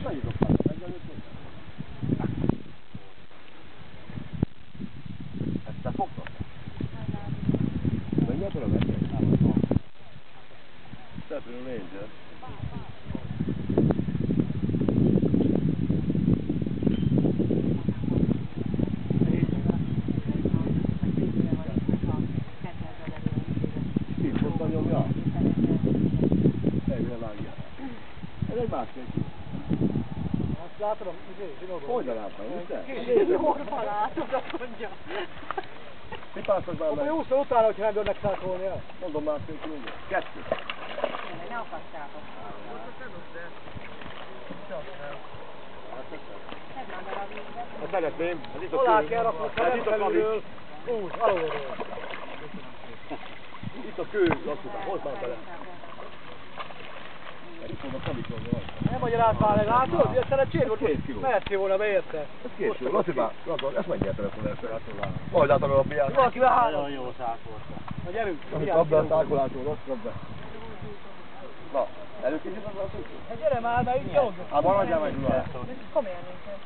Mennyit dobtál? Ezt te fogtad? Menj akkor a vettél? Stephen Ranger. Nyomja. Egyre vágja. Ez egy másik. Azt látod, zsinóról. Hogyan láttam, ugye? Zsinórban látod, azt mondja. Mi pászok már meg? Akkor jószor utána, hogyha rendőrnek szákolni el. Mondom már, hogy mondom. Kettő. Ne akadtátok. Ha szeretném, ez itt a Alá kő. kell rakni, Ez itt a felülről. Úgy, alulról. Itt a kő, lassúban, hozd már bele. Itt van a kavikolni rajta. Nem magyaráz már meg, látod? Ilyen szerencsét volt, 2 kiló. mehettél volna be érte. Ez 2 kiló. Lassúban, ezt mennyi a telefon ezt? Majd átadom a piát. Valaki behállom. Nagyon jó szákolta. Na gyerünk. Kap be a szákolásról, rossz be. Na, előkészít az a szükség? Hát gyere már, mert itt jó. Hát maradjál meg, Gyula. Komolyan nincs.